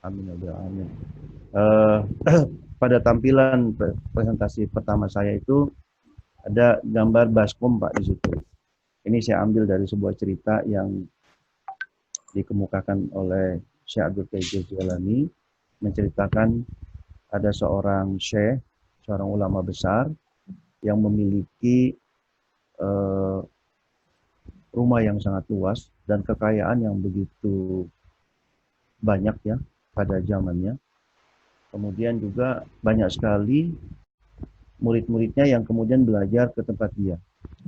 Amin ya Rabbal alamin. Eh, pada tampilan presentasi pertama saya itu ada gambar baskom Pak di situ. Ini saya ambil dari sebuah cerita yang dikemukakan oleh Syekh Abdul Qadir Jilani, menceritakan ada seorang syekh, seorang ulama besar yang memiliki eh, rumah yang sangat luas dan kekayaan yang begitu banyak ya pada zamannya. Kemudian juga banyak sekali murid-muridnya yang kemudian belajar ke tempat dia.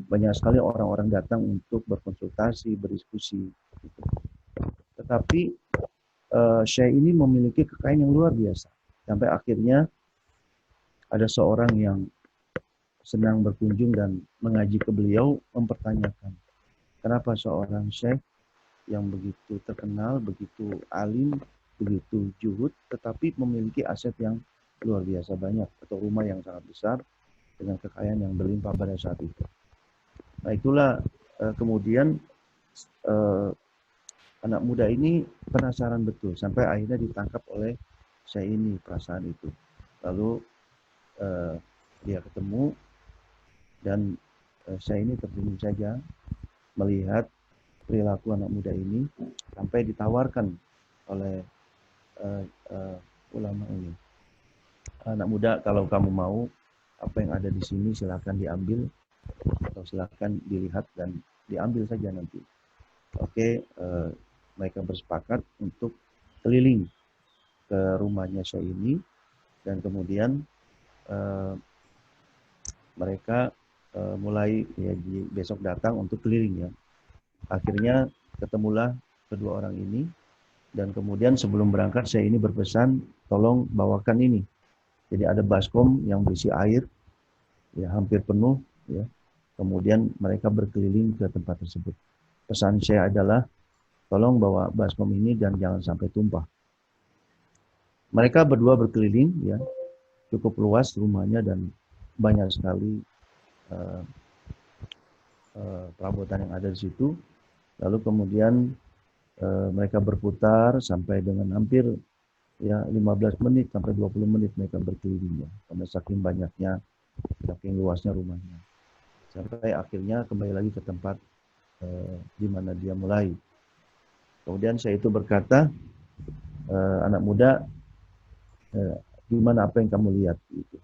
Banyak sekali orang-orang datang untuk berkonsultasi, berdiskusi. Tetapi Syekh ini memiliki kekayaan yang luar biasa. Sampai akhirnya ada seorang yang sedang berkunjung dan mengaji ke beliau mempertanyakan, kenapa seorang Syekh yang begitu terkenal, begitu alim, begitu juhud, tetapi memiliki aset yang luar biasa banyak atau rumah yang sangat besar dengan kekayaan yang berlimpah pada saat itu. Nah itulah kemudian eh, anak muda ini penasaran betul sampai akhirnya ditangkap oleh saya ini perasaan itu. Lalu eh, dia ketemu dan saya ini tersenyum saja melihat perilaku anak muda ini sampai ditawarkan oleh uh, uh, ulama ini. Anak muda, kalau kamu mau apa yang ada di sini silakan diambil atau silakan dilihat dan diambil saja nanti. Oke, mereka bersepakat untuk keliling ke rumahnya Syekh ini dan kemudian uh, mereka mulai ya, besok datang untuk keliling ya. Akhirnya ketemulah kedua orang ini dan kemudian sebelum berangkat saya ini berpesan tolong bawakan ini. Jadi ada baskom yang berisi air ya hampir penuh ya. Kemudian mereka berkeliling ke tempat tersebut. Pesan saya adalah tolong bawa baskom ini dan jangan sampai tumpah. Mereka berdua berkeliling ya, cukup luas rumahnya dan banyak sekali uh, perabotan yang ada di situ. Lalu kemudian mereka berputar sampai dengan hampir ya 15 menit sampai 20 menit mereka berkeliling ya. Karena saking banyaknya, saking luasnya rumahnya. Sampai akhirnya kembali lagi ke tempat di mana dia mulai. Kemudian saya itu berkata, anak muda, gimana apa yang kamu lihat? Gitu.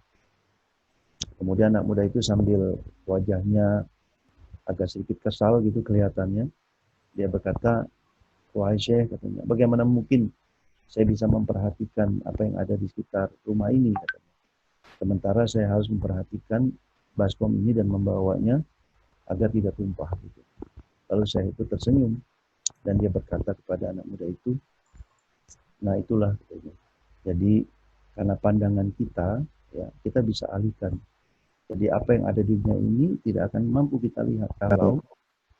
Kemudian anak muda itu sambil wajahnya agak sedikit kesal gitu kelihatannya, dia berkata, wahai Syekh, katanya, bagaimana mungkin saya bisa memperhatikan apa yang ada di sekitar rumah ini, katanya. Sementara saya harus memperhatikan baskom ini dan membawanya agar tidak tumpah. Gitu. Lalu saya itu tersenyum dan dia berkata kepada anak muda itu, nah itulah. Katanya. Jadi karena pandangan kita, ya kita bisa alihkan. Jadi apa yang ada di dunia ini tidak akan mampu kita lihat kalau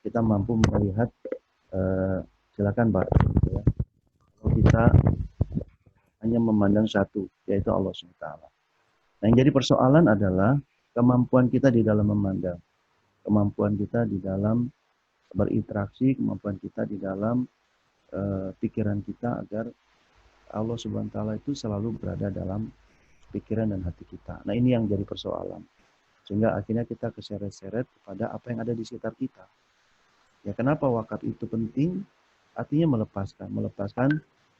kita mampu melihat silakan Pak. Gitu ya. Kalau kita hanya memandang satu, yaitu Allah SWT. Nah, yang jadi persoalan adalah kemampuan kita di dalam memandang, kemampuan kita di dalam berinteraksi, kemampuan kita di dalam pikiran kita agar Allah Subhanahu wa taala itu selalu berada dalam pikiran dan hati kita. Nah, ini yang jadi persoalan. Sehingga akhirnya kita keseret-seret kepada apa yang ada di sekitar kita. Ya, kenapa wakaf itu penting? Artinya melepaskan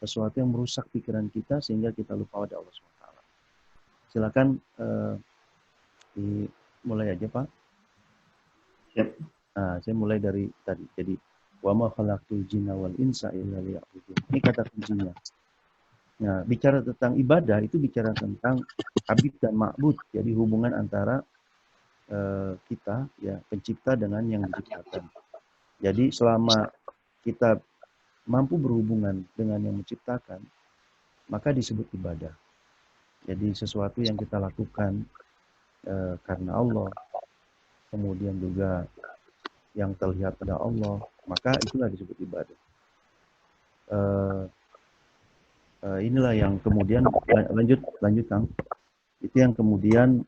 sesuatu yang merusak pikiran kita sehingga kita lupa pada Allah Subhanahu wa taala. Silakan dimulai aja, Pak. Yep. Nah, saya mulai dari tadi. Jadi, wa ma khalaqtul jinna wal insa illa liya'budun. Ini kata kuncinya. Nah, bicara tentang ibadah itu bicara tentang abid dan ma'bud. Jadi hubungan antara kita, ya pencipta dengan yang diciptakan. Jadi selama kita mampu berhubungan dengan yang menciptakan, maka disebut ibadah. Jadi sesuatu yang kita lakukan karena Allah, kemudian juga yang terlihat pada Allah, maka itulah disebut ibadah. Inilah yang kemudian lanjut Kang. Itu yang kemudian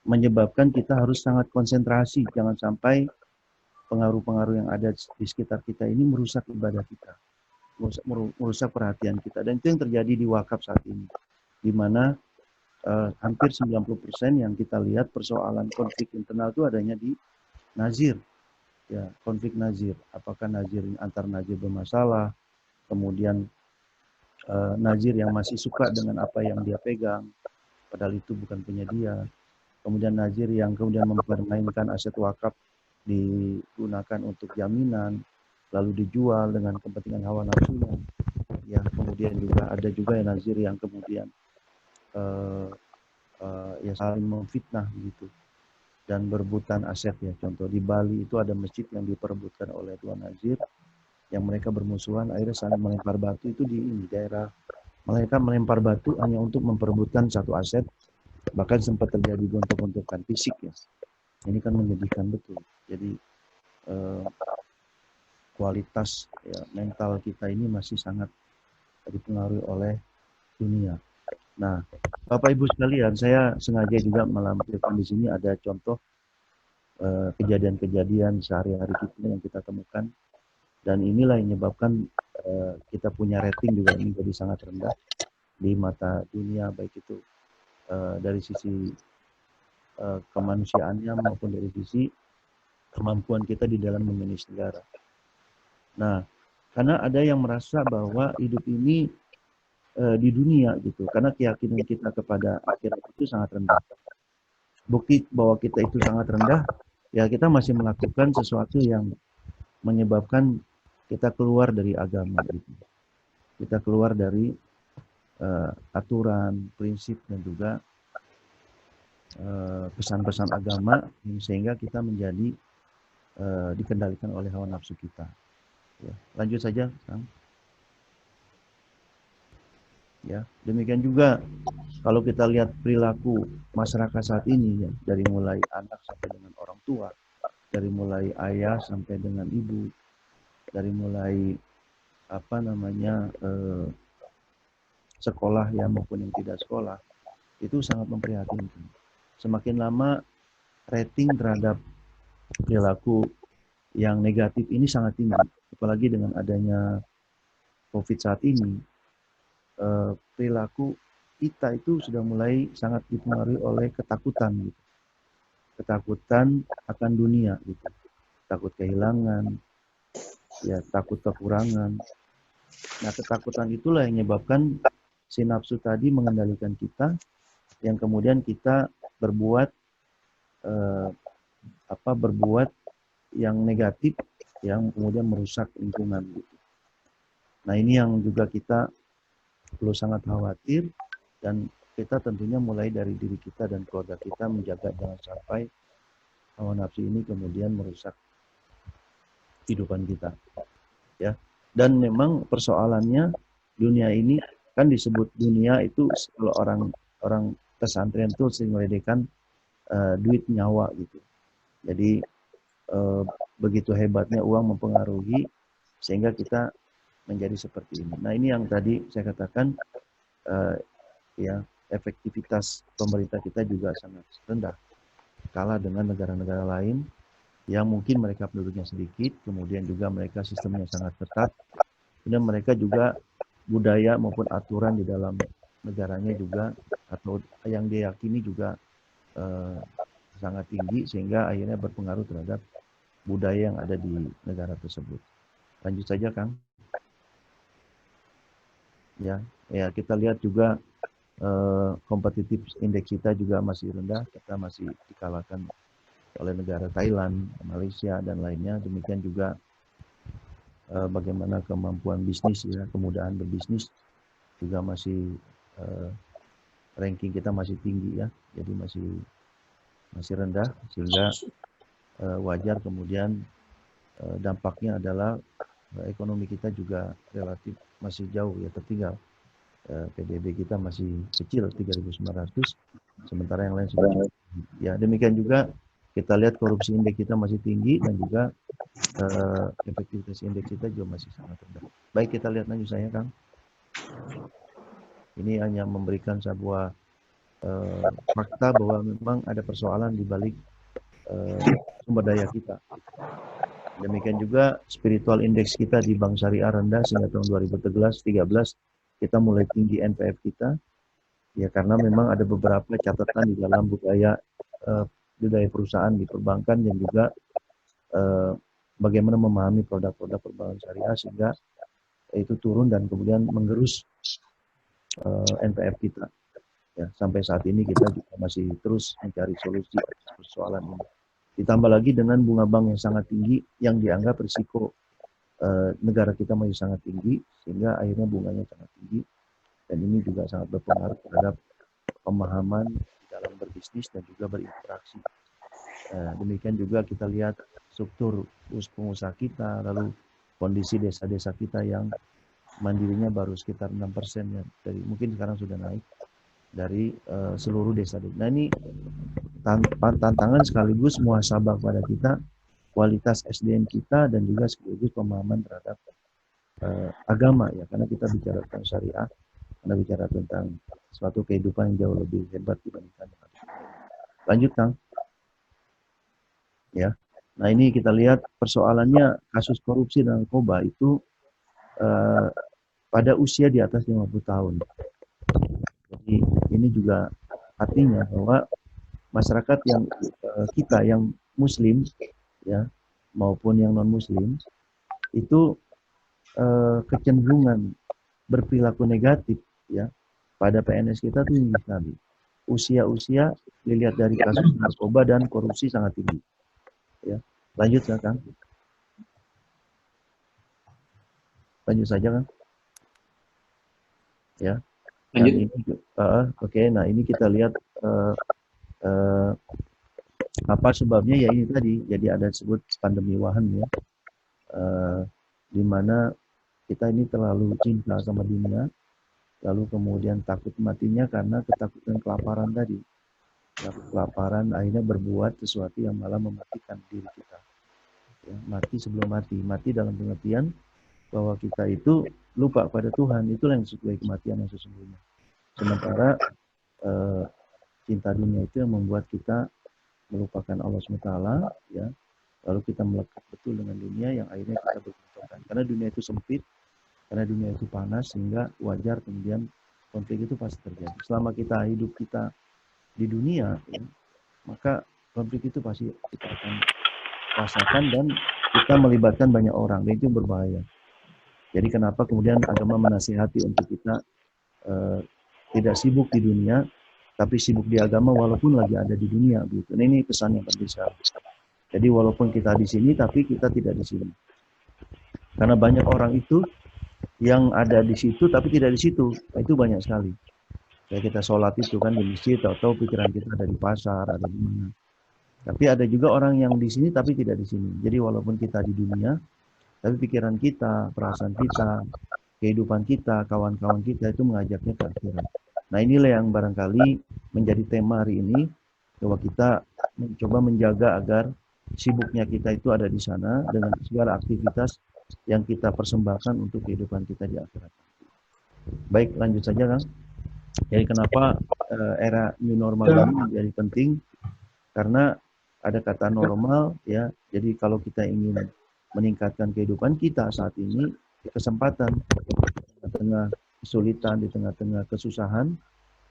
menyebabkan kita harus sangat konsentrasi, jangan sampai pengaruh-pengaruh yang ada di sekitar kita ini merusak ibadah kita. merusak perhatian kita. Dan itu yang terjadi di wakaf saat ini, di mana hampir 90% yang kita lihat persoalan konflik internal itu adanya di nazir. Ya, konflik nazir. Apakah nazir antar nazir bermasalah, kemudian nazir yang masih suka dengan apa yang dia pegang, padahal itu bukan punya dia. Kemudian nazir yang kemudian mempermainkan aset wakaf digunakan untuk jaminan, lalu dijual dengan kepentingan hawa nafsunya. Ya, kemudian juga ada juga yang nazir yang kemudian ya saling memfitnah gitu dan berebutan aset ya. Contoh di Bali itu ada masjid yang diperebutkan oleh dua nazir yang mereka bermusuhan, akhirnya saling melempar batu itu di daerah. Mereka melempar batu hanya untuk memperebutkan satu aset, bahkan sempat terjadi gontok-gontokan fisik ya. Ini kan menyedihkan betul. Jadi kualitas ya, mental kita ini masih sangat dipengaruhi oleh dunia. Nah, Bapak Ibu sekalian, saya sengaja juga melampirkan di sini ada contoh kejadian-kejadian sehari-hari kita yang kita temukan, dan inilah yang menyebabkan kita punya rating juga menjadi sangat rendah di mata dunia, baik itu dari sisi kemanusiaannya maupun dari sisi kemampuan kita di dalam memanage negara. Nah, karena ada yang merasa bahwa hidup ini di dunia gitu, karena keyakinan kita kepada akhirat itu sangat rendah. Bukti bahwa kita itu sangat rendah, ya kita masih melakukan sesuatu yang menyebabkan kita keluar dari agama gitu. Kita keluar dari aturan, prinsip dan juga pesan-pesan agama, sehingga kita menjadi dikendalikan oleh hawa nafsu kita. Ya, lanjut saja, Kang. Ya, demikian juga kalau kita lihat perilaku masyarakat saat ini ya, dari mulai anak sampai dengan orang tua, dari mulai ayah sampai dengan ibu, dari mulai sekolah ya maupun yang tidak sekolah, itu sangat memprihatinkan. Semakin lama rating terhadap perilaku yang negatif ini sangat tinggi, apalagi dengan adanya COVID saat ini. Perilaku kita itu sudah mulai sangat dipengaruhi oleh ketakutan gitu. Ketakutan akan dunia gitu. Takut kehilangan, ya takut kekurangan. Nah, ketakutan itulah yang menyebabkan si nafsu tadi mengendalikan kita, yang kemudian kita berbuat berbuat yang negatif yang kemudian merusak lingkungan gitu. Nah, ini yang juga kita perlu sangat khawatir, dan kita tentunya mulai dari diri kita dan keluarga kita menjaga jangan sampai hawa nafsu ini kemudian merusak kehidupan kita ya. Dan memang persoalannya dunia ini kan disebut dunia itu kalau orang pesantren itu sering meledekkan duit nyawa gitu. Jadi begitu hebatnya uang mempengaruhi sehingga kita menjadi seperti ini. Nah, ini yang tadi saya katakan ya, efektivitas pemerintah kita juga sangat rendah, kalah dengan negara-negara lain yang mungkin mereka penduduknya sedikit, kemudian juga mereka sistemnya sangat ketat, kemudian mereka juga budaya maupun aturan di dalam negaranya juga atau yang diyakini juga sangat tinggi, sehingga akhirnya berpengaruh terhadap budaya yang ada di negara tersebut. Lanjut saja, Kang. Ya, kita lihat juga kompetitif indeks kita juga masih rendah, kita masih dikalahkan oleh negara Thailand, Malaysia dan lainnya. Demikian juga bagaimana kemampuan bisnis ya, kemudahan berbisnis juga masih ranking kita masih tinggi ya, jadi masih rendah, sehingga wajar kemudian dampaknya adalah ekonomi kita juga relatif masih jauh ya tertinggal. PDB kita masih kecil 3.900, sementara yang lain sudah cukup. Ya, demikian juga kita lihat korupsi indeks kita masih tinggi, dan juga efektivitas indeks kita juga masih sangat rendah. Baik, kita lihat lanjut saya, Kang. Ini hanya memberikan sebuah fakta bahwa memang ada persoalan di balik sumber daya kita. Demikian juga spiritual index kita di Bank Syariah rendah sehingga tahun 2013 kita mulai tinggi NPF kita. Ya karena memang ada beberapa catatan di dalam budaya perusahaan di perbankan yang juga bagaimana memahami produk-produk perbankan syariah sehingga itu turun dan kemudian menggerus NPF kita. Ya, sampai saat ini kita juga masih terus mencari solusi atas persoalan ini. Ditambah lagi dengan bunga bank yang sangat tinggi yang dianggap risiko negara kita masih sangat tinggi sehingga akhirnya bunganya sangat tinggi dan ini juga sangat berpengaruh terhadap pemahaman dalam berbisnis dan juga berinteraksi. Demikian juga kita lihat struktur pengusaha kita, lalu kondisi desa-desa kita yang mandirinya baru sekitar 6% ya, dari mungkin sekarang sudah naik dari seluruh desa. Nah ini tantangan sekaligus muhasabah pada kita, kualitas SDM kita dan juga sekaligus pemahaman terhadap agama ya, karena kita bicara tentang syariah, karena bicara tentang suatu kehidupan yang jauh lebih hebat dibandingkan dengan lanjut Kang. Ya. Nah ini kita lihat persoalannya kasus korupsi dan narkoba itu pada usia di atas 50 tahun. Jadi ini juga artinya bahwa masyarakat yang kita yang muslim ya maupun yang non muslim itu kecenderungan berperilaku negatif ya pada PNS kita tinggi sekali. Usia-usia dilihat dari kasus narkoba dan korupsi sangat tinggi. Ya, lanjut ya Kang. Lanjut saja Kang. Ya. Dan ini oke. Nah ini kita lihat apa sebabnya ya ini tadi. Jadi ada disebut pandemi Wuhan ya, di mana kita ini terlalu cinta sama dunia, lalu kemudian takut matinya karena ketakutan kelaparan tadi. Kelaparan akhirnya berbuat sesuatu yang malah mematikan diri kita. Ya, mati sebelum mati. Mati dalam pengertian bahwa kita itu lupa pada Tuhan, itulah yang sesuai kematian yang sesungguhnya. Sementara cinta dunia itu yang membuat kita melupakan Allah SWT, ya. Lalu kita melekat betul dengan dunia yang akhirnya kita berbentrokan. Karena dunia itu sempit, karena dunia itu panas, sehingga wajar kemudian konflik itu pasti terjadi. Selama kita hidup kita di dunia, ya, maka konflik itu pasti kita akan rasakan dan kita melibatkan banyak orang, dan itu berbahaya. Jadi kenapa kemudian agama menasihati untuk kita tidak sibuk di dunia, tapi sibuk di agama walaupun lagi ada di dunia. Gitu. Nah, ini pesan yang penting sekali. Jadi walaupun kita di sini, tapi kita tidak di sini. Karena banyak orang itu yang ada di situ, tapi tidak di situ. Nah, itu banyak sekali. Kayak kita sholat itu kan di masjid, atau pikiran kita ada di pasar, ada di mana. Tapi ada juga orang yang di sini, tapi tidak di sini. Jadi walaupun kita di dunia, tapi pikiran kita, perasaan kita, kehidupan kita, kawan-kawan kita itu mengajaknya ke akhirat. Nah inilah yang barangkali menjadi tema hari ini, bahwa kita mencoba menjaga agar sibuknya kita itu ada di sana dengan segala aktivitas yang kita persembahkan untuk kehidupan kita di akhirat. Baik, lanjut saja Kang. Jadi kenapa era new normal ini menjadi penting? Karena ada kata normal ya. Jadi kalau kita ingin meningkatkan kehidupan kita saat ini, kesempatan di tengah kesulitan, di tengah-tengah kesusahan,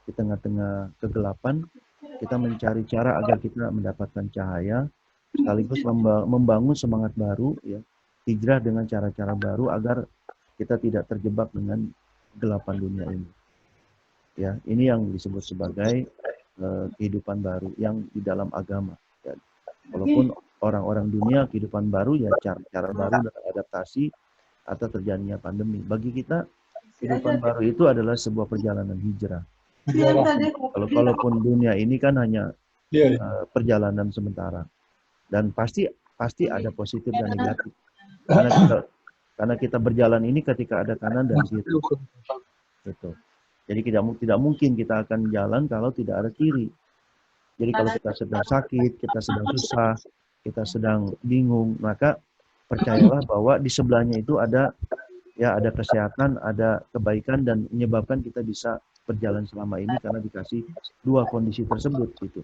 di tengah-tengah kegelapan, kita mencari cara agar kita mendapatkan cahaya, sekaligus membangun semangat baru, ya, hijrah dengan cara-cara baru agar kita tidak terjebak dengan kegelapan dunia ini. Ya, ini yang disebut sebagai kehidupan baru yang di dalam agama. Ya, walaupun orang-orang dunia kehidupan baru ya cara-cara baru dan adaptasi atau terjadinya pandemi. Bagi kita kehidupan baru itu adalah sebuah perjalanan hijrah. Kalaupun dunia ini kan hanya perjalanan sementara dan pasti ada positif dan negatif. Karena kita berjalan ini ketika ada kanan dan kiri. Gitu. Jadi tidak mungkin kita akan jalan kalau tidak ada kiri. Jadi kalau kita sedang sakit, kita sedang susah, kita sedang bingung, maka percayalah bahwa di sebelahnya itu ada kesehatan, ada kebaikan dan menyebabkan kita bisa berjalan selama ini karena dikasih dua kondisi tersebut gitu.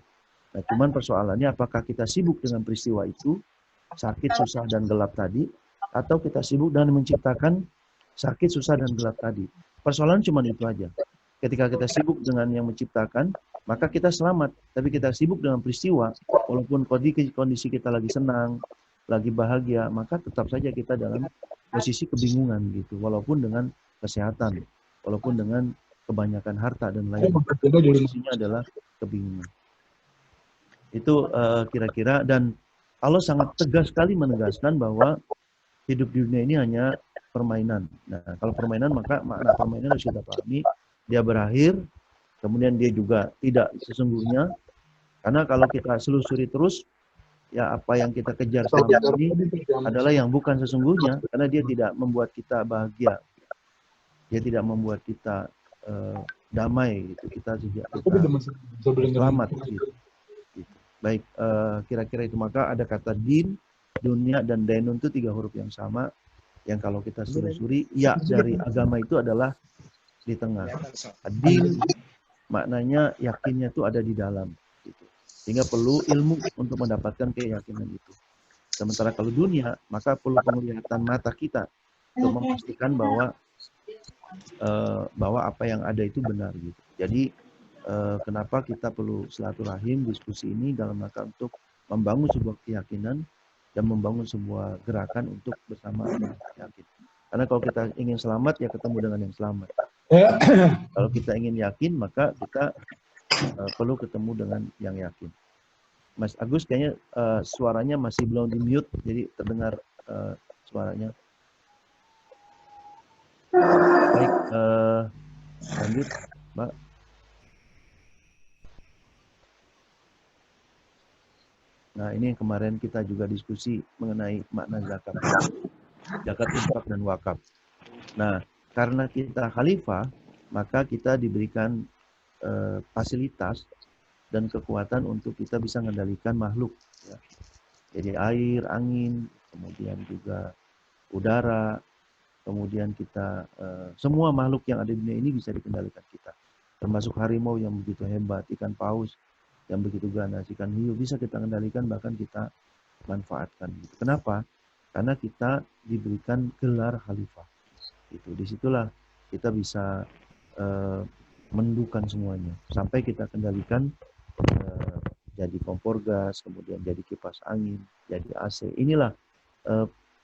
Nah, cuman persoalannya apakah kita sibuk dengan peristiwa itu sakit, susah, dan gelap tadi, atau kita sibuk dengan menciptakan sakit, susah, dan gelap tadi. Persoalan cuma itu aja. Ketika kita sibuk dengan yang menciptakan, maka kita selamat. Tapi kita sibuk dengan peristiwa, walaupun kondisi kita lagi senang, lagi bahagia, maka tetap saja kita dalam posisi kebingungan gitu. Walaupun dengan kesehatan, walaupun dengan kebanyakan harta dan lain-lain. Posisinya adalah kebingungan. Itu kira-kira, dan Allah sangat tegas sekali menegaskan bahwa hidup di dunia ini hanya permainan. Nah, kalau permainan maka makna permainan harus kita pahami, dia berakhir, kemudian dia juga tidak sesungguhnya, karena kalau kita selusuri terus, ya apa yang kita kejar selama ini adalah yang bukan sesungguhnya, karena dia tidak membuat kita bahagia, dia tidak membuat kita damai, gitu. Kita selamat, gitu. Baik, kira-kira itu. Maka ada kata din, dunia, dan dainun itu 3 huruf yang sama, yang kalau kita selusuri, ya dari agama itu adalah di tengah. Din maknanya yakinnya itu ada di dalam, gitu. Sehingga perlu ilmu untuk mendapatkan keyakinan itu. Sementara kalau dunia, maka perlu penglihatan mata kita untuk memastikan bahwa apa yang ada itu benar, gitu. Jadi kenapa kita perlu silaturahim, diskusi ini dalam rangka untuk membangun sebuah keyakinan dan membangun sebuah gerakan untuk bersama yakin. Karena kalau kita ingin selamat, ya ketemu dengan yang selamat. Kalau kita ingin yakin, maka kita perlu ketemu dengan yang yakin. Mas Agus kayaknya suaranya masih belum di mute, jadi terdengar suaranya. Baik, lanjut, Mbak. Nah, ini yang kemarin kita juga diskusi mengenai makna zakat. Zakat, infak, dan wakaf. Nah, karena kita khalifah, maka kita diberikan fasilitas dan kekuatan untuk kita bisa mengendalikan makhluk. Ya. Jadi air, angin, kemudian juga udara, kemudian kita, semua makhluk yang ada di dunia ini bisa dikendalikan kita. Termasuk harimau yang begitu hebat, ikan paus yang begitu ganas, ikan hiu bisa kita kendalikan, bahkan kita manfaatkan. Kenapa? Karena kita diberikan gelar khalifah. Itu disitulah kita bisa mendudukan semuanya sampai kita kendalikan jadi kompor gas, kemudian jadi kipas angin, jadi AC. Inilah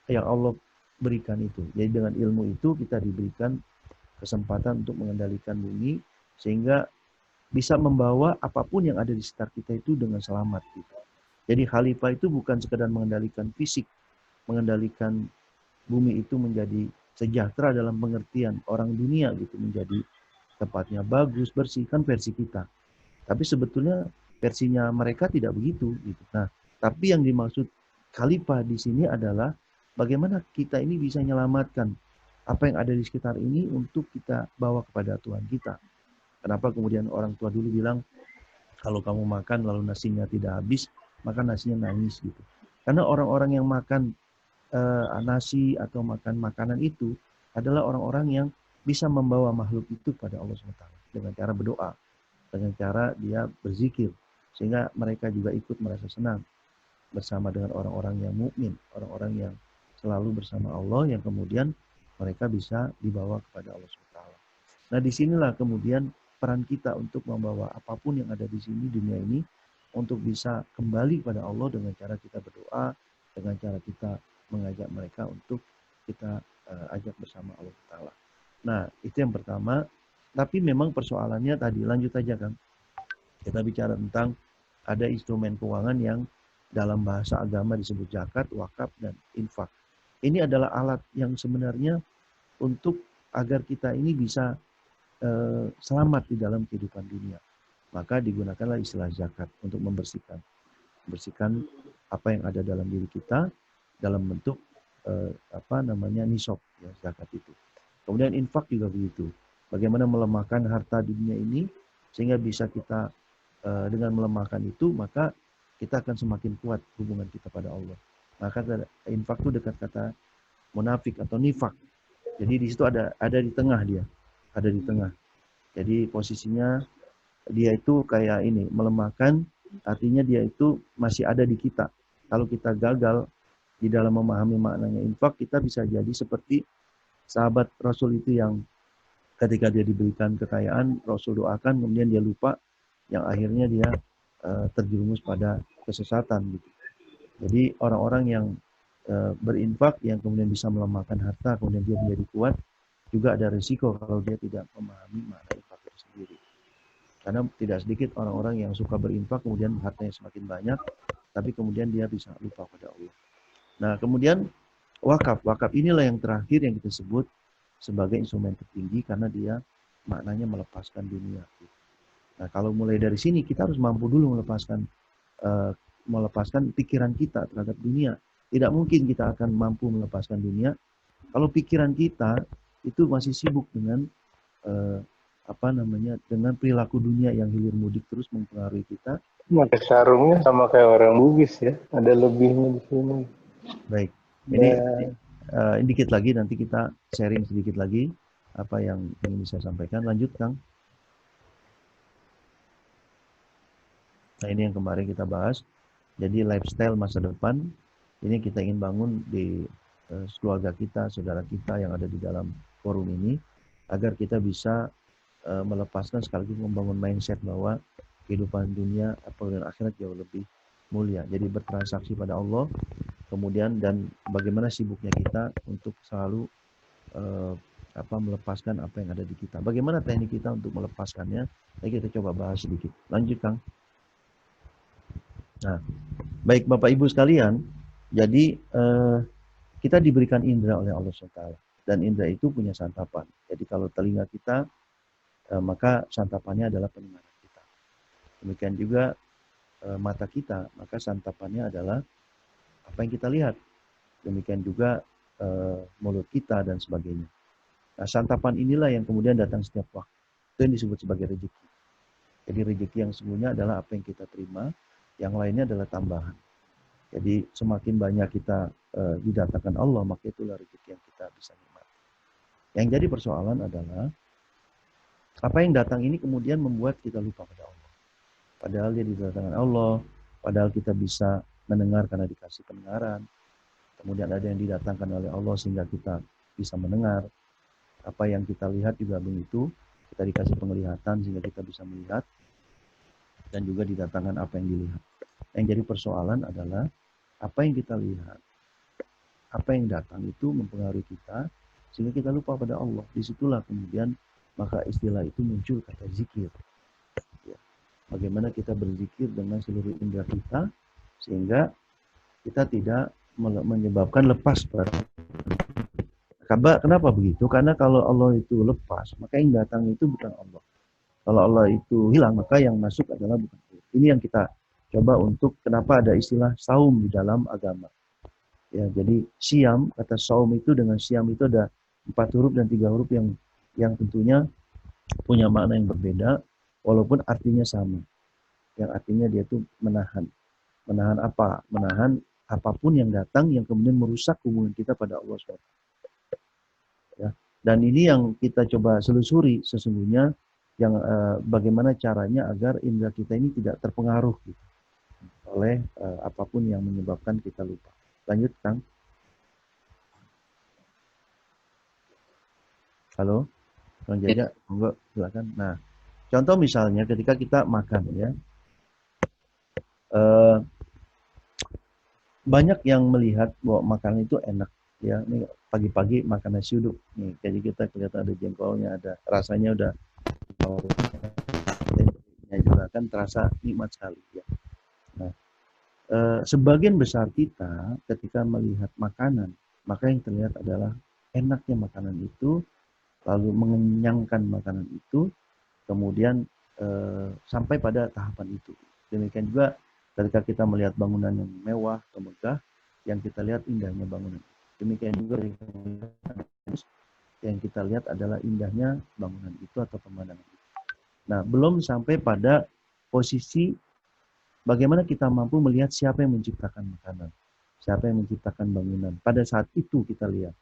yang Allah berikan itu. Jadi dengan ilmu itu kita diberikan kesempatan untuk mengendalikan bumi sehingga bisa membawa apapun yang ada di sekitar kita itu dengan selamat, gitu. Jadi khalifah itu bukan sekedar mengendalikan fisik, mengendalikan bumi itu menjadi sejahtera dalam pengertian orang dunia, gitu, menjadi tempatnya bagus, bersih, kan versi kita. Tapi sebetulnya versinya mereka tidak begitu, gitu. Nah, tapi yang dimaksud khalifah di sini adalah bagaimana kita ini bisa menyelamatkan apa yang ada di sekitar ini untuk kita bawa kepada Tuhan kita. Kenapa kemudian orang tua dulu bilang, kalau kamu makan lalu nasinya tidak habis, maka nasinya nangis, gitu. Karena orang-orang yang makan nasi atau makan makanan itu adalah orang-orang yang bisa membawa makhluk itu pada Allah SWT dengan cara berdoa, dengan cara dia berzikir, sehingga mereka juga ikut merasa senang bersama dengan orang-orang yang mukmin, orang-orang yang selalu bersama Allah, yang kemudian mereka bisa dibawa kepada Allah SWT. Nah, disinilah kemudian peran kita untuk membawa apapun yang ada di sini, dunia ini, untuk bisa kembali kepada Allah dengan cara kita berdoa, dengan cara kita mengajak mereka untuk kita ajak bersama Allah Ta'ala. Nah, itu yang pertama. Tapi memang persoalannya tadi, lanjut aja kan. Kita bicara tentang ada instrumen keuangan yang dalam bahasa agama disebut zakat, wakaf, dan infak. Ini adalah alat yang sebenarnya untuk agar kita ini bisa selamat di dalam kehidupan dunia. Maka digunakanlah istilah zakat untuk membersihkan apa yang ada dalam diri kita dalam bentuk nisab, ya, zakat itu. Kemudian infak juga begitu. Bagaimana melemahkan harta di dunia ini sehingga bisa kita dengan melemahkan itu, maka kita akan semakin kuat hubungan kita pada Allah. Maka infak itu dekat kata munafik atau nifak. Jadi di situ ada di tengah dia. Ada di tengah. Jadi posisinya dia itu kayak ini, melemahkan, artinya dia itu masih ada di kita. Kalau kita gagal di dalam memahami maknanya infak, kita bisa jadi seperti sahabat Rasul itu yang ketika dia diberikan kekayaan, Rasul doakan, kemudian dia lupa, yang akhirnya dia terjerumus pada kesesatan gitu. Jadi orang-orang yang berinfak yang kemudian bisa melemahkan harta, kemudian dia menjadi kuat, juga ada risiko kalau dia tidak memahami makna infak itu sendiri. Karena tidak sedikit orang-orang yang suka berinfak, kemudian hartanya semakin banyak, tapi kemudian dia bisa lupa pada Allah. Nah, kemudian wakaf. Wakaf inilah yang terakhir yang kita sebut sebagai instrumen tertinggi karena dia maknanya melepaskan dunia. Nah, kalau mulai dari sini kita harus mampu dulu melepaskan pikiran kita terhadap dunia. Tidak mungkin kita akan mampu melepaskan dunia kalau pikiran kita itu masih sibuk dengan dengan perilaku dunia yang hilir mudik terus mempengaruhi kita. Pakai sarungnya sama kayak orang Bugis ya, ada lebihnya di sini. Baik, ini dikit lagi nanti kita sharing sedikit lagi apa yang ingin saya sampaikan. Lanjut, Kang. Nah, ini yang kemarin kita bahas. Jadi lifestyle masa depan ini kita ingin bangun di keluarga kita, saudara kita yang ada di dalam forum ini, agar kita bisa melepaskan sekaligus membangun mindset bahwa kehidupan dunia dan akhirat jauh lebih mulia. Jadi bertransaksi pada Allah, kemudian dan bagaimana sibuknya kita untuk selalu melepaskan apa yang ada di kita. Bagaimana teknik kita untuk melepaskannya? Nah, kita coba bahas sedikit. Lanjut, Kang. Nah, baik Bapak Ibu sekalian, jadi kita diberikan indera oleh Allah SWT. Dan indera itu punya santapan. Jadi kalau telinga kita, maka santapannya adalah pendengaran kita. Demikian juga mata kita, maka santapannya adalah apa yang kita lihat. Demikian juga mulut kita dan sebagainya. Nah, santapan inilah yang kemudian datang setiap waktu. Itu yang disebut sebagai rezeki. Jadi rezeki yang sesungguhnya adalah apa yang kita terima, yang lainnya adalah tambahan. Jadi semakin banyak kita didatangkan Allah, maka itulah rezeki yang kita bisa nikmati. Yang jadi persoalan adalah apa yang datang ini kemudian membuat kita lupa pada Allah. Padahal dia didatangkan Allah, padahal kita bisa mendengar karena dikasih pendengaran. Kemudian ada yang didatangkan oleh Allah sehingga kita bisa mendengar. Apa yang kita lihat juga begitu, kita dikasih penglihatan sehingga kita bisa melihat. Dan juga didatangkan apa yang dilihat. Yang jadi persoalan adalah apa yang kita lihat, apa yang datang itu mempengaruhi kita sehingga kita lupa pada Allah. Disitulah kemudian maka istilah itu muncul kata zikir. Ya. Bagaimana kita berzikir dengan seluruh indera kita sehingga kita tidak menyebabkan lepas pada. Kenapa begitu? Karena kalau Allah itu lepas, maka yang datang itu bukan Allah. Kalau Allah itu hilang, maka yang masuk adalah bukan Allah. Ini yang kita coba untuk kenapa ada istilah saum di dalam agama. Ya, jadi siam, kata saum itu dengan siam itu ada 4 huruf dan 3 huruf yang tentunya punya makna yang berbeda, walaupun artinya sama. Yang artinya dia itu menahan. Menahan apa? Menahan apapun yang datang yang kemudian merusak hubungan kita pada Allah SWT. Ya. Dan ini yang kita coba selusuri sesungguhnya, yang bagaimana caranya agar indera kita ini tidak terpengaruh gitu, oleh apapun yang menyebabkan kita lupa. Lanjut, Kang. Halo, Kang Jaja, monggo silakan. Nah, contoh misalnya ketika kita makan ya, banyak yang melihat bahwa makanan itu enak ya. Ini pagi-pagi makan nasi uduk nih, jadi kita kelihatan ada jengkolnya, ada rasanya udah juga kan terasa nikmat sekali ya. Nah, sebagian besar kita ketika melihat makanan, maka yang terlihat adalah enaknya makanan itu, lalu mengenyangkan makanan itu, kemudian sampai pada tahapan itu. Demikian juga ketika kita melihat bangunan yang mewah atau megah, yang kita lihat indahnya bangunan. Demikian juga yang kita lihat adalah indahnya bangunan itu atau pemandangan itu. Nah, belum sampai pada posisi bagaimana kita mampu melihat siapa yang menciptakan makanan, siapa yang menciptakan bangunan. Pada saat itu kita lihat,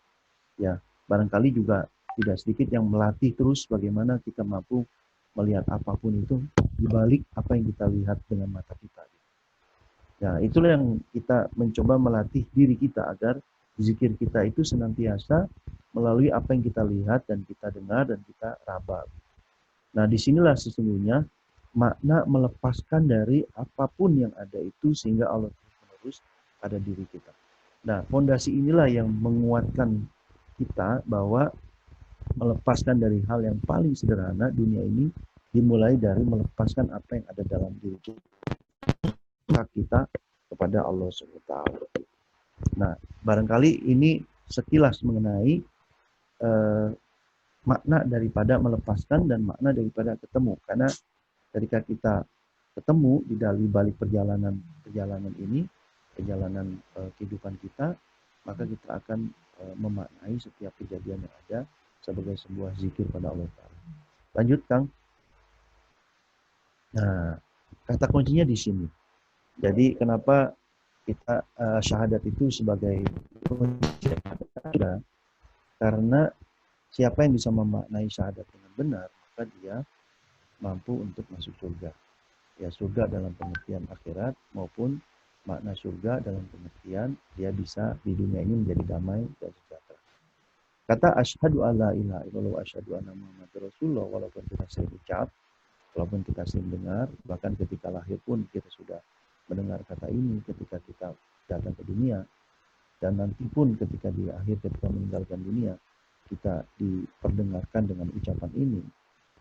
ya barangkali juga tidak sedikit yang melatih terus bagaimana kita mampu melihat apapun itu di balik apa yang kita lihat dengan mata kita. Nah, itulah yang kita mencoba melatih diri kita agar zikir kita itu senantiasa melalui apa yang kita lihat dan kita dengar dan kita raba. Nah, disinilah sesungguhnya makna melepaskan dari apapun yang ada itu sehingga Allah terus ada diri kita. Nah, fondasi inilah yang menguatkan kita bahwa melepaskan dari hal yang paling sederhana dunia ini dimulai dari melepaskan apa yang ada dalam diri kita kepada Allah SWT. Nah, barangkali ini sekilas mengenai eh, makna daripada melepaskan dan makna daripada ketemu. Karena ketika kita ketemu di dalam balik perjalanan ini, perjalanan kehidupan kita, maka kita akan memaknai setiap kejadian yang ada sebagai sebuah zikir pada Allah Ta'ala. Lanjut, Kang. Nah, kata kuncinya di sini. Jadi kenapa kita syahadat itu sebagai kunci ada? Karena siapa yang bisa memaknai syahadat dengan benar, maka dia mampu untuk masuk surga. Ya, surga dalam pengertian akhirat maupun makna surga dalam pengertian dia bisa di dunia ini menjadi damai dan sejahtera. Kata asyhadu alla ilaha illallah wa asyhadu anna muhammadar rasulullah, walaupun kita sering ucap, walaupun kita sering dengar, bahkan ketika lahir pun kita sudah mendengar kata ini ketika kita datang ke dunia, dan nanti pun ketika di akhir ketika meninggalkan dunia kita diperdengarkan dengan ucapan ini.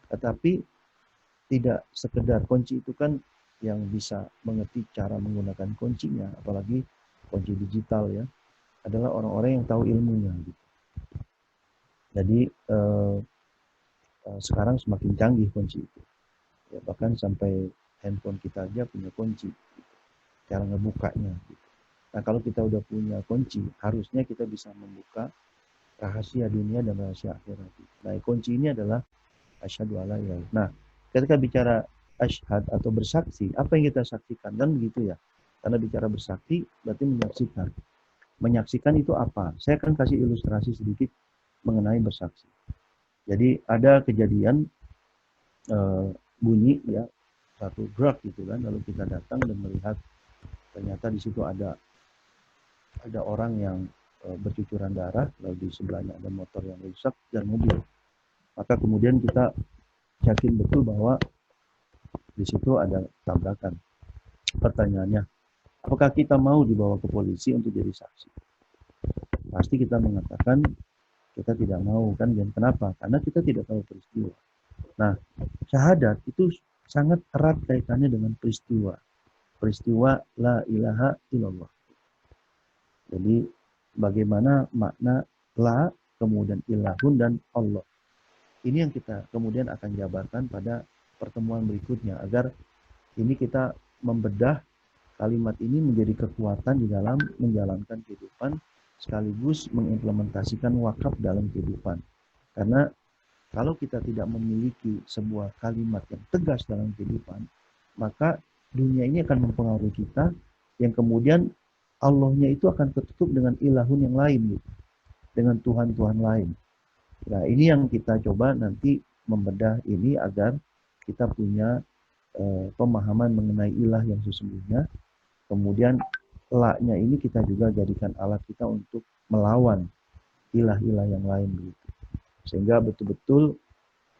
Tetapi tidak sekedar kunci itu kan yang bisa mengerti cara menggunakan kuncinya, apalagi kunci digital ya, adalah orang-orang yang tahu ilmunya. Gitu. Jadi sekarang semakin canggih kunci itu. Ya, bahkan sampai handphone kita aja punya kunci, gitu. Cara ngebukanya. Gitu. Nah, kalau kita udah punya kunci, harusnya kita bisa membuka rahasia dunia dan rahasia akhirat. Nah, kunci ini adalah asyhadu alla ilaha. Nah, ketika bicara asyhad atau bersaksi, apa yang kita saksikan? Dan begitu ya. Karena bicara bersaksi berarti menyaksikan. Menyaksikan itu apa? Saya akan kasih ilustrasi sedikit mengenai bersaksi. Jadi ada kejadian bunyi ya, satu gerak gitu kan, lalu kita datang dan melihat ternyata di situ ada orang yang bercucuran darah, lalu di sebelahnya ada motor yang rusak dan mobil. Maka kemudian kita yakin betul bahwa di situ ada tabrakan. Pertanyaannya, apakah kita mau dibawa ke polisi untuk jadi saksi? Pasti kita mengatakan kita tidak mau kan, dan kenapa? Karena kita tidak tahu peristiwa. Nah, syahadat itu sangat erat kaitannya dengan peristiwa. Peristiwa la ilaha illallah. Jadi bagaimana makna la, kemudian ilahun dan Allah. Ini yang kita kemudian akan jabarkan pada pertemuan berikutnya agar ini kita membedah kalimat ini menjadi kekuatan di dalam menjalankan kehidupan sekaligus mengimplementasikan wakaf dalam kehidupan. Karena kalau kita tidak memiliki sebuah kalimat yang tegas dalam kehidupan, maka dunia ini akan mempengaruhi kita yang kemudian Allahnya itu akan tertutup dengan ilahun yang lain, gitu. Dengan Tuhan-Tuhan lain. Nah, ini yang kita coba nanti membedah ini agar kita punya pemahaman mengenai ilah yang sesungguhnya. Kemudian la-nya ini kita juga jadikan alat kita untuk melawan ilah-ilah yang lain begitu. Sehingga betul-betul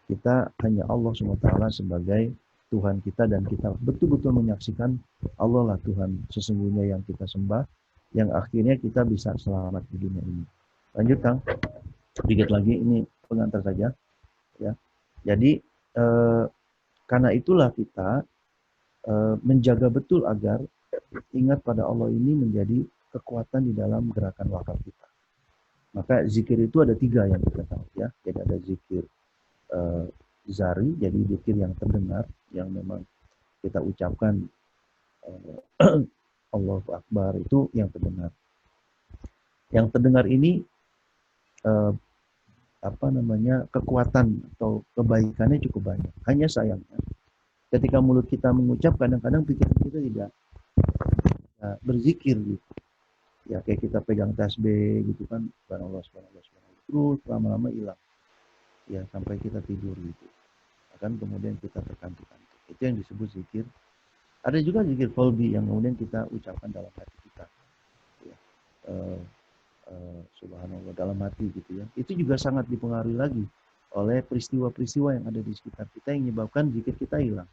kita hanya Allah SWT sebagai Tuhan kita dan kita betul-betul menyaksikan Allah lah Tuhan sesungguhnya yang kita sembah, yang akhirnya kita bisa selamat di dunia ini. Lanjut Kang, sedikit lagi ini pengantar saja ya. Jadi karena itulah kita menjaga betul agar ingat pada Allah ini menjadi kekuatan di dalam gerakan wakaf kita. Maka zikir itu ada 3 yang kita tahu ya. Jadi ada zikir zari, jadi zikir yang terdengar, yang memang kita ucapkan Allahu Akbar, itu yang terdengar. Yang terdengar ini kekuatan atau kebaikannya cukup banyak. Hanya sayangnya ketika mulut kita mengucap, kadang-kadang pikiran kita tidak berzikir gitu. Ya kayak kita pegang tasbih gitu kan, subhanallah, subhanallah, subhanallah, terus lama-lama hilang. Ya sampai kita tidur gitu. Akan kemudian kita terkantuk-kantuk. Itu yang disebut zikir Ada juga zikir qalbi yang kemudian kita ucapkan dalam hati kita. Ya. Subhanallah dalam hati gitu ya. Itu juga sangat dipengaruhi lagi oleh peristiwa-peristiwa yang ada di sekitar kita yang menyebabkan zikir kita hilang.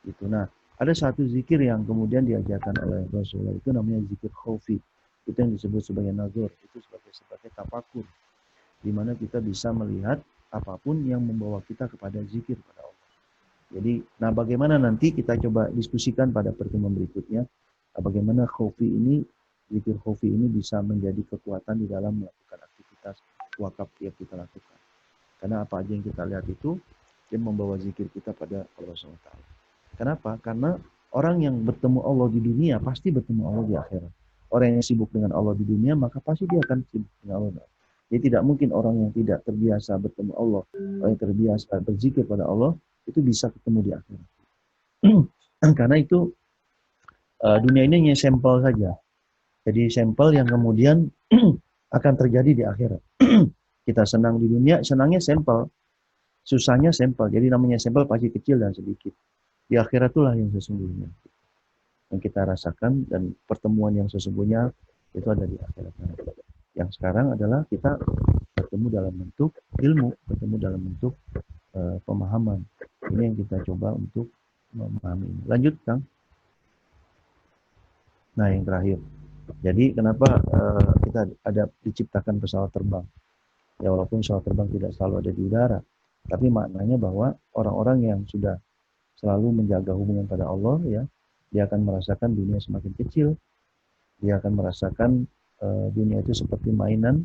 Gitu. Nah, ada satu zikir yang kemudian diajarkan oleh Rasulullah itu namanya zikir khaufi. Itu yang disebut sebagai nazar, itu sebagai tafakur, di mana kita bisa melihat apapun yang membawa kita kepada zikir pada Allah. Jadi, nah bagaimana nanti kita coba diskusikan pada pertemuan berikutnya, bagaimana khaufi ini, zikir khaufi ini bisa menjadi kekuatan di dalam melakukan aktivitas wakaf yang kita lakukan. Karena apa aja yang kita lihat itu, dia membawa zikir kita pada Allah SWT. Kenapa? Karena orang yang bertemu Allah di dunia pasti bertemu Allah di akhirat. Orang yang sibuk dengan Allah di dunia maka pasti dia akan sibuk dengan Allah. Jadi tidak mungkin orang yang tidak terbiasa bertemu Allah, orang yang terbiasa berzikir pada Allah itu bisa ketemu di akhirat. Karena itu dunia ini hanya sampel saja. Jadi sampel yang kemudian akan terjadi di akhirat. Kita senang di dunia, senangnya sampel, susahnya sampel. Jadi namanya sampel pasti kecil dan sedikit. Di akhirat itulah yang sesungguhnya yang kita rasakan, dan pertemuan yang sesungguhnya itu ada di akhirat. Yang sekarang adalah kita bertemu dalam bentuk ilmu, bertemu dalam bentuk pemahaman. Ini yang kita coba untuk memahami. Lanjut, Kang. Nah, yang terakhir. Jadi kenapa kita ada diciptakan pesawat terbang? Ya walaupun pesawat terbang tidak selalu ada di udara, tapi maknanya bahwa orang-orang yang sudah selalu menjaga hubungan pada Allah, ya, dia akan merasakan dunia semakin kecil, dia akan merasakan dunia itu seperti mainan,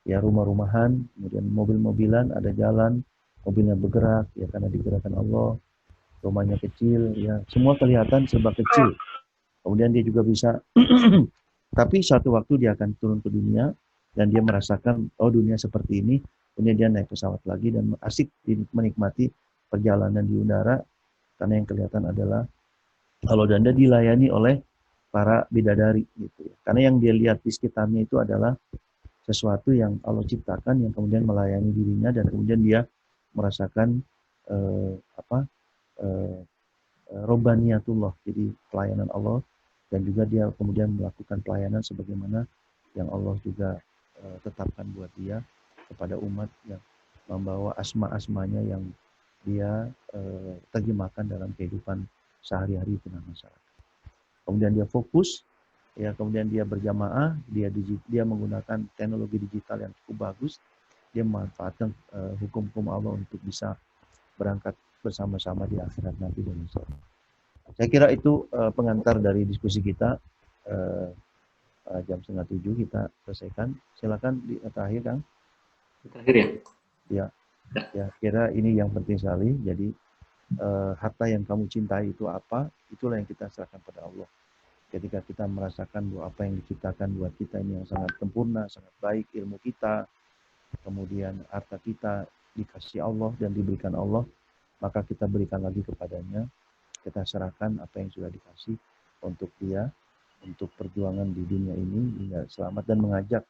ya rumah-rumahan, kemudian mobil-mobilan, ada jalan, mobilnya bergerak, ya karena digerakkan Allah, rumahnya kecil, ya semua kelihatan serba kecil. Kemudian dia juga bisa, tapi suatu waktu dia akan turun ke dunia dan dia merasakan, oh dunia seperti ini, kemudian dia naik pesawat lagi dan asik menikmati perjalanan di udara. Karena yang kelihatan adalah kalau Anda dilayani oleh para bidadari gitu ya. Karena yang dia lihat di sekitarnya itu adalah sesuatu yang Allah ciptakan yang kemudian melayani dirinya, dan kemudian dia merasakan robbaniyatullah, jadi pelayanan Allah, dan juga dia kemudian melakukan pelayanan sebagaimana yang Allah juga tetapkan buat dia kepada umat, yang membawa asma-asmanya yang dia terjemahkan dalam kehidupan sehari-hari di tengah masyarakat. Kemudian dia fokus, ya kemudian dia berjamaah, dia menggunakan teknologi digital yang cukup bagus, dia memanfaatkan hukum-hukum Allah untuk bisa berangkat bersama-sama di akhirat nanti dengan insyaallah. Saya kira itu pengantar dari diskusi kita. Jam 6:30 kita selesaikan. Silakan di terakhir, Kang. Terakhir ya? Ya. Ya, kira ini yang penting sekali. Jadi harta yang kamu cintai itu apa? Itulah yang kita serahkan pada Allah. Ketika kita merasakan bahwa apa yang diciptakan buat kita ini yang sangat sempurna, sangat baik, ilmu kita, kemudian harta kita dikasih Allah dan diberikan Allah, maka kita berikan lagi kepadanya. Kita serahkan apa yang sudah dikasih untuk dia, untuk perjuangan di dunia ini hingga selamat, dan mengajak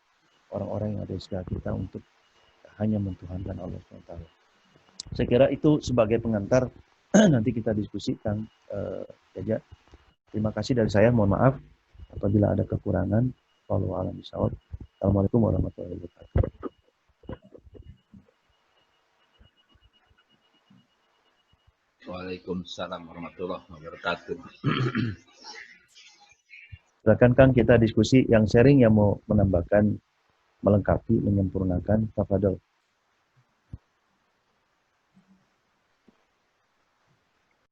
orang-orang yang ada di sekitar kita untuk hanya mentuhankan Allah SWT. Saya kira itu sebagai pengantar. Nanti kita diskusikan saja. Terima kasih dari saya. Mohon maaf apabila ada kekurangan. Wallahu a'lam bishawab. Assalamualaikum warahmatullahi wabarakatuh. Waalaikumsalam warahmatullahi wabarakatuh. Silakan Kang, kita diskusi yang sharing, yang mau menambahkan, melengkapi, menyempurnakan. Tafadhol.